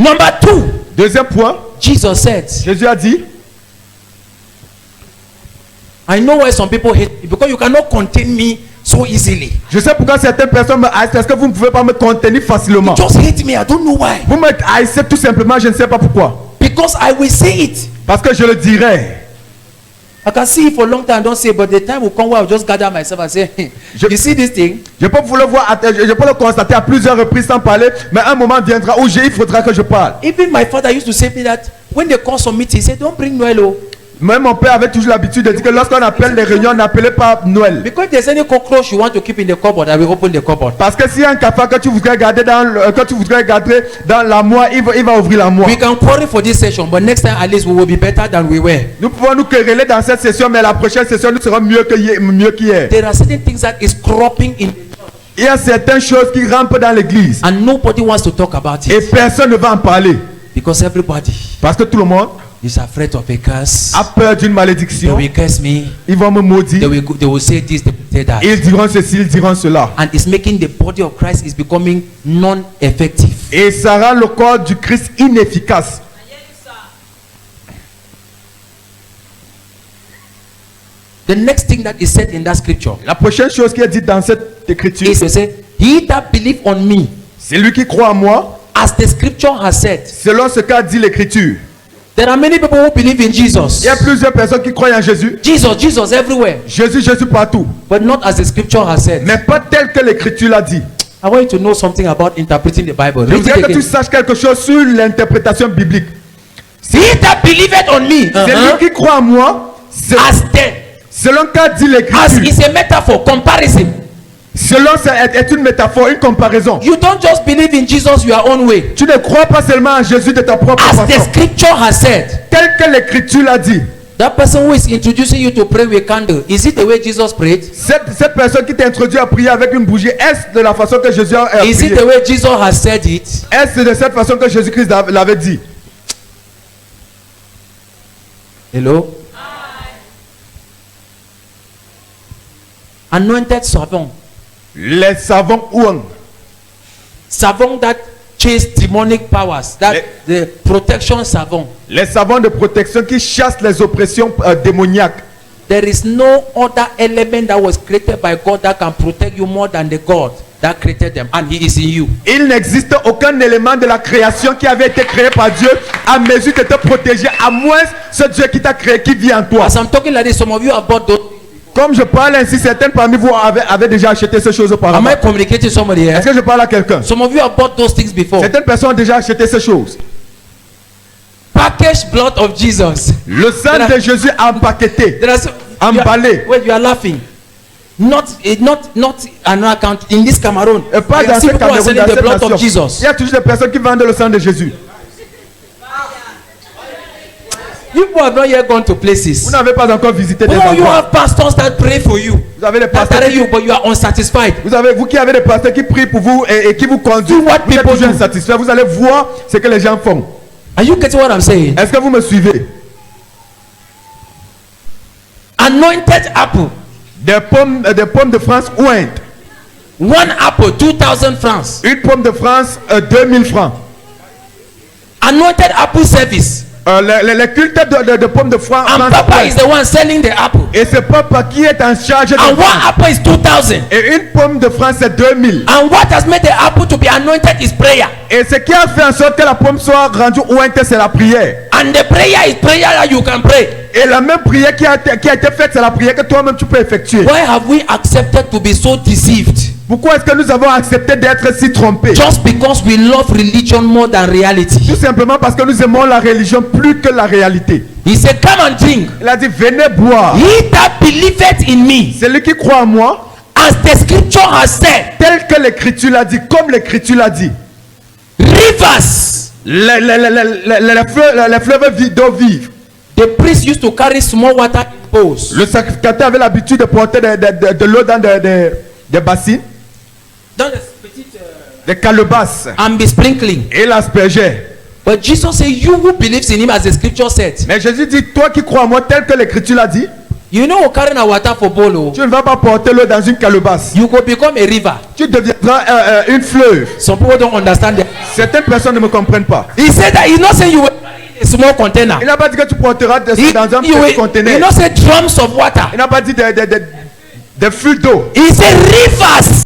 Number 2. Deuxième point, Jesus said, Jésus a dit, I know why some people hate me, because you cannot contain me so easily. je sais pourquoi certaines personnes me haïssent, parce que vous ne pouvez pas me contenir facilement. You just hate me, I don't know why. Vous me haïssez tout simplement, je ne sais pas pourquoi. Because I will say it. Parce que je le dirai. I can see it for a long time, I don't say it, but the time will come where I'll just gather myself and say, hey, you see this thing? Je peux vous le voir, je peux le constater à plusieurs reprises sans parler, mais un moment viendra où il faudra que je parle. Even my father used to say to me that when they call some meeting, he said, don't bring Noel. Même mon père avait toujours l'habitude de dire que lorsqu'on appelle les réunions, n'appelez pas Noël. Because there's any cockroach you want to keep in the cupboard, I will open the cupboard. Parce que s'il y a un cafard que tu voudrais garder dans l'armoire, il va ouvrir l'armoire. We can quarrel for this session, but next time at least we will be better than we were. Nous pouvons nous quereller dans cette session, mais la prochaine session nous serons mieux qu'hier. There are certain things that is cropping in, Il y a certaines choses qui rampent dans l'église and nobody wants to talk about et it personne ne va en parler. because everybody Parce que tout le monde is afraid of a curse. a peur d'une They malédiction. will curse me. Ils vont me maudire. They will say this, they will say that. Ils diront ceci, ils diront cela. And it's making the body of Christ is becoming non-effective. Et ça rend le corps du Christ inefficace. The next thing that is said in that scripture La prochaine chose qui est dite dans cette écriture, is to say, he that believe on me, c'est lui qui croit en moi, as the scripture has said. selon ce qu'a dit l'écriture. There are many people who believe in Jesus. Il y a plusieurs personnes qui croient en Jésus. Jesus everywhere. Jésus partout. But not as the scripture has said. Mais pas tel que l'écriture l'a dit. I want you to know something about interpreting the Bible. Je Read voudrais it que tu again. saches quelque chose sur l'interprétation biblique. He that believeth on me, C'est lui qui croit en moi, as selon qu'a dit as l'écriture. is a metaphor, comparison. Selon ça est une métaphore, une comparaison. You don't just believe in Jesus your own way. Tu ne crois pas seulement en Jésus de ta propre As the façon. scripture has said. Tel que l'écriture l'a dit. That person who is introducing you to pray with candle, is it the way Jesus prayed? Cette personne qui t'introduit à prier avec une bougie, est-ce de la façon que Jésus a Is prié? it the way Jesus has said it? Est-ce de cette façon que Jésus-Christ l'avait dit? Hello? Anointed savon. Les savants ouang. Savon that chase demonic powers. That the protection savon. Les savants de protection qui chassent les oppressions démoniaques. There is no other element that was created by God that can protect you more than the God that created them, and He is in you. Il n'existe aucun élément de la création qui avait été créé par Dieu à mesure de te protéger, à moins ce Dieu qui t'a créé, qui vit en toi. As I'm talking like this, some of you have bought those. Comme je parle ainsi, certaines parmi vous avaient déjà acheté ces choses Am auparavant. I communicating to somebody here? Est-ce que je parle à quelqu'un? Some of you have bought those things before. Certaines personnes ont déjà acheté ces choses. Packaged blood of Jesus. Le sang de Jésus empaqueté, There are so, emballé. wait, you are laughing. Not an account in this Cameroon. Et pas I dans see cette people who are Cameroun, selling dans the cette blood of nation. Jesus. Il y a toujours des personnes qui vendent le sang de Jésus. You people have not yet gone to Vous places. n'avez pas encore visité des Oh, you endroits. have pastors that pray for you. Vous avez des That pasteurs tell qui, you, but you are unsatisfied. vous qui avez des pasteurs qui prient pour vous et qui vous conduisent. See what Vous êtes people toujours do. insatisfait. Vous allez voir ce que les gens font. Are you getting what I'm saying? Est-ce que vous me suivez? Anointed apple. Des pommes de France ointes. One apple, 2,000 francs. Une pomme de France, 2000 francs. Anointed apple service. Les cultes de pommes de France. And Papa is the one selling the apple. Et c'est Papa qui est en charge de And one apple is 2,000. Et une pomme de France, c'est 2000. And what has made the apple to be anointed is prayer. Et ce qui a fait en sorte que la pomme soit rendue ointe, c'est la prière. And the prayer is prayer that you can pray. Et la même prière qui a été faite, c'est la prière que toi-même tu peux effectuer. Why have we accepted to be so deceived? Pourquoi est-ce que nous avons accepté d'être si trompés? Just because we love religion more than reality. Tout simplement parce que nous aimons la religion plus que la réalité. He said, come and drink. Il a dit, venez boire. He that believeth in me, Celui qui croit en moi, as the scripture has said, tel que l'écriture l'a dit, comme l'écriture l'a dit. rivers. Les fleuves d'eau vive. The priest used to carry small water in bowls. Le sacrificateur avait l'habitude de porter de l'eau dans des bassines, Dans les petites, des calebasses, and be sprinkling. et l'aspergeait. But Jesus said, you who believes in him as the scripture said, Mais Jésus dit, toi qui crois en moi, tel que l'écriture l'a dit, You know, carrying a water for bolo, Tu ne vas pas porter l'eau dans une calebasse. you could become a river. Tu deviendras une fleuve. Some people don't understand that. Certaines personnes ne me comprennent pas. He said that he's not saying you will carry a small container. Il n'a pas dit que tu porteras He, dans un you petit will, he conteneur. not say drums of water. Il n'a pas dit des flux d'eau. He said rivers.